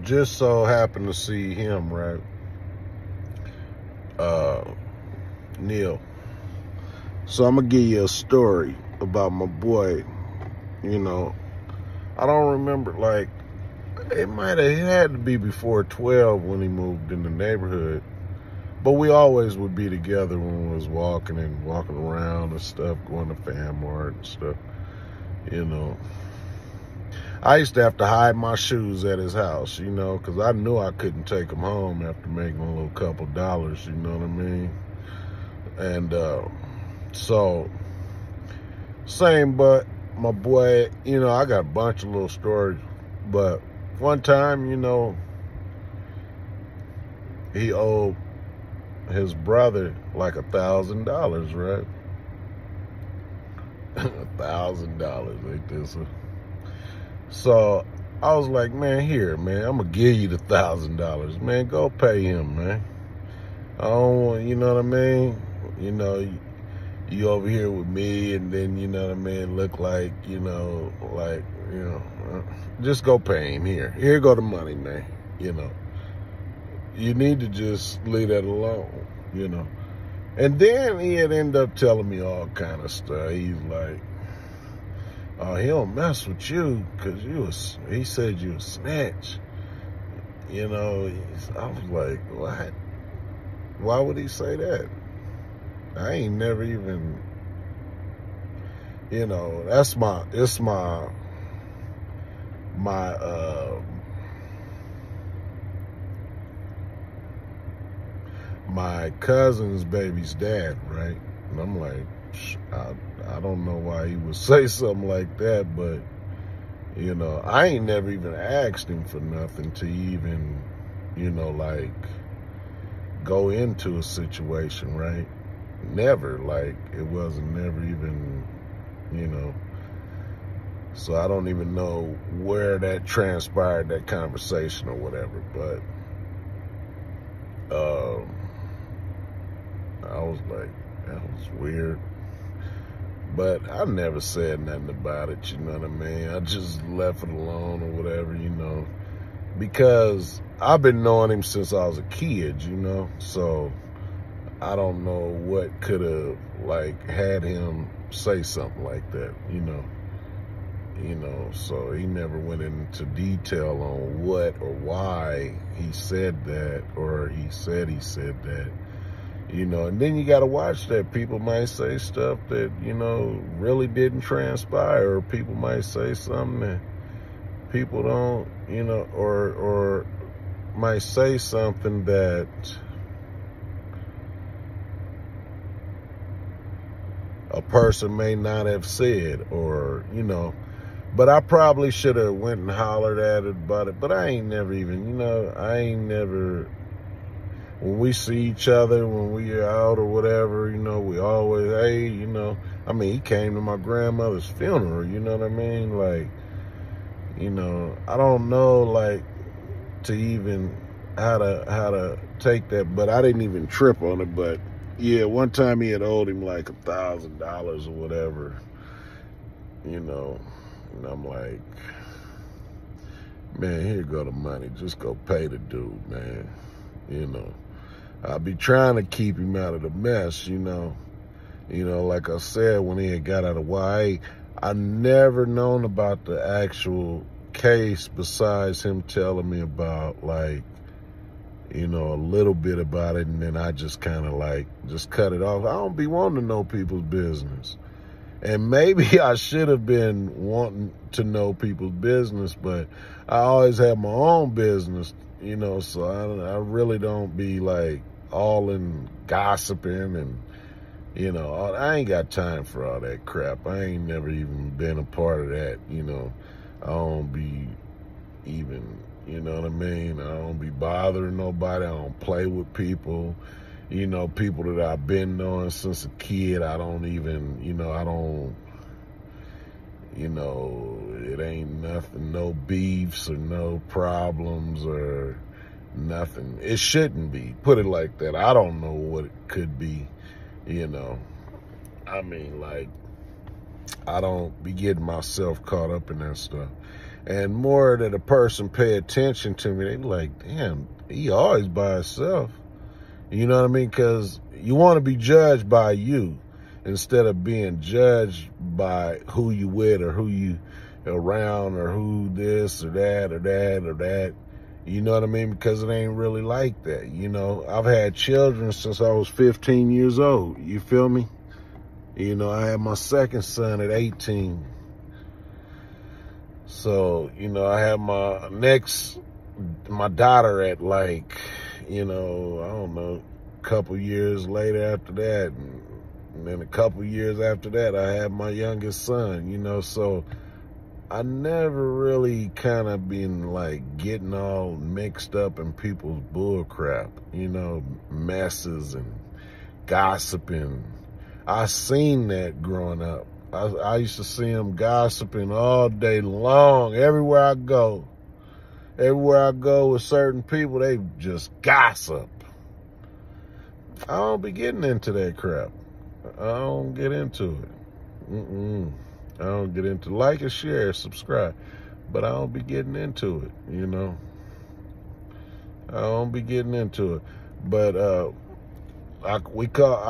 Just so happened to see him, right? Neil. So I'm gonna give you a story about my boy. You know, I don't remember, like, it might have had to be before 12 when he moved in the neighborhood. But we always would be together when we was walking around and stuff, going to Fam Mart and stuff, you know. I used to have to hide my shoes at his house, you know, because I knew I couldn't take them home after making a little couple dollars, you know what I mean? And so, same, but my boy, you know, I got a bunch of little stories, but one time, you know, he owed his brother like $1,000, right? $1,000, ain't this? So I was like, man, here, man, I'm gonna give you the $1,000, man. Go pay him, man. I don't want, you know what I mean? You know, you over here with me, and then, you know what I mean, look like, just go pay him. Here go the money, man. You know, you need to just leave that alone, you know. And then he had ended up telling me all kind of stuff. He's like, oh, he don't mess with you because he said you a snitch. You know, I was like, what? Why would he say that? I ain't never even, you know, my cousin's baby's dad, right? And I'm like, I don't know why he would say something like that, but, you know, I ain't never even asked him for nothing to even, you know, like, go into a situation, right? Never, like, it wasn't never even, you know. So I don't even know where that transpired, that conversation or whatever, but I was like, that was weird. But I never said nothing about it, you know what I mean? I just left it alone or whatever, you know, because I've been knowing him since I was a kid, you know, so I don't know what could have, like, had him say something like that, you know, so he never went into detail on what or why he said that, or he said that. You know, and then you got to watch that. People might say stuff that, you know, really didn't transpire, or people might say something that people don't, you know, or might say something that a person may not have said, or, you know, but I probably should have went and hollered at it about it, but I ain't never even, you know, when we see each other, when we are out or whatever, you know, we always, hey, you know, I mean, he came to my grandmother's funeral, you know what I mean? Like, you know, I don't know, like, to even how to take that, but I didn't even trip on it. But yeah, one time he had owed him like $1,000 or whatever, you know, and I'm like, man, here go the money. Just go pay the dude, man, you know. I'll be trying to keep him out of the mess, you know. You know, like I said, when he had got out of YA, I never known about the actual case besides him telling me about, like, you know, a little bit about it, and then I just kind of, like, just cut it off. I don't be wanting to know people's business. And maybe I should have been wanting to know people's business, but I always have my own business, you know, so I really don't be, like, all in gossiping and, you know, I ain't got time for all that crap. I ain't never even been a part of that, you know. I don't be even, you know what I mean? I don't be bothering nobody. I don't play with people. You know, people that I've been knowing since a kid, I don't even, you know, it ain't nothing, no beefs or no problems or nothing. It shouldn't be, put it like that. I don't know what it could be, you know. I mean, like, I don't be getting myself caught up in that stuff. And more that a person pay attention to me, they be like, damn, he always by himself. You know what I mean? Because you want to be judged by you instead of being judged by who you with or who you around or who this or that or that or that. You know what I mean? Because it ain't really like that. You know, I've had children since I was 15 years old. You feel me? You know, I had my second son at 18. So, you know, I had my daughter at like, you know, I don't know, a couple years later after that. And then a couple years after that, I had my youngest son, you know, so I never really kind of been like getting all mixed up in people's bull crap, you know, messes and gossiping. I seen that growing up. I used to see them gossiping all day long. Everywhere I go with certain people, they just gossip. I don't be getting into that crap. I don't get into it. I don't get into like and share, subscribe, but I don't be getting into it, you know. I don't be getting into it. But I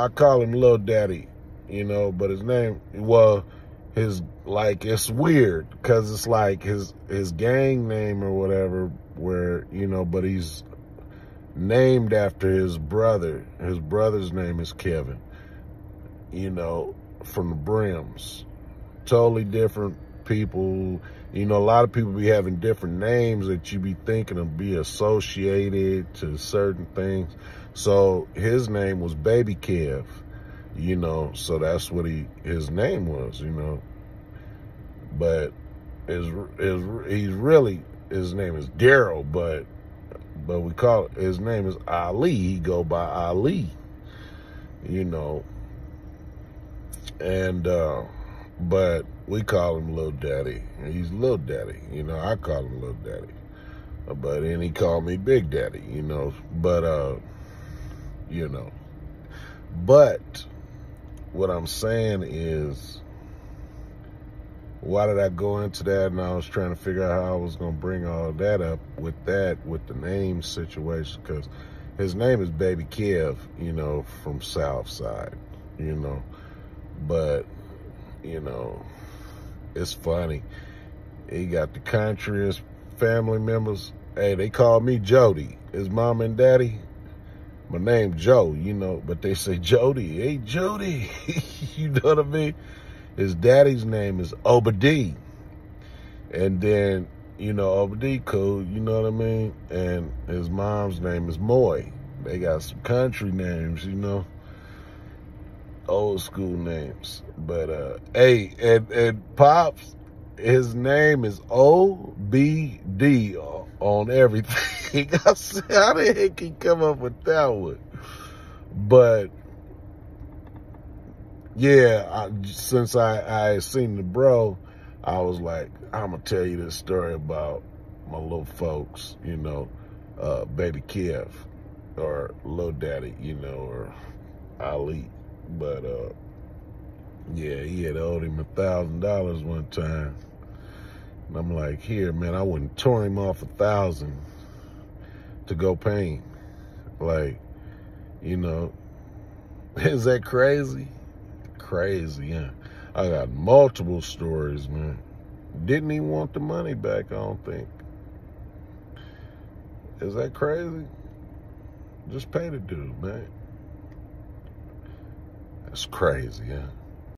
call him Lil Daddy, you know, but his name, well, his, like, it's weird because it's like his gang name or whatever, where, you know, but he's named after his brother. His brother's name is Kevin, you know, from the Brims. Totally different people. You know, a lot of people be having different names that you be thinking of be associated to certain things. So his name was Baby Kev, you know, so that's what his name was, you know. But his name is Daryl, but we call it, his name is Ali. He go by Ali, you know. And but we call him Lil Daddy. He's Lil Daddy, you know. I call him Lil Daddy, but then he called me Big Daddy, you know. But you know. But what I'm saying is, why did I go into that? And I was trying to figure out how I was going to bring all that up with the name situation, because his name is Baby Kev, you know, from Southside, you know. But, you know, it's funny. He got the countryest family members. Hey, they call me Jody. His mom and daddy, my name Joe, you know, but they say Jody. Hey, Jody. You know what I mean? His daddy's name is Obadiah. And then, you know, Obadiah cool, you know what I mean? And his mom's name is Moy. They got some country names, you know, old school names. But, hey, and Pops, his name is OBD on everything. I said, how the heck he come up with that one? But yeah, since I seen the bro, I was like, I'm gonna tell you this story about my little folks, you know, Baby Kev or Lil Daddy, you know, or Ali. But yeah, he had owed him $1,000 one time. And I'm like, here, man, I wouldn't tore him off $1,000 to go pay him. Like, you know, is that crazy? Crazy, yeah. I got multiple stories, man. Didn't even want the money back, I don't think. Is that crazy? Just pay the dude, man. That's crazy, yeah.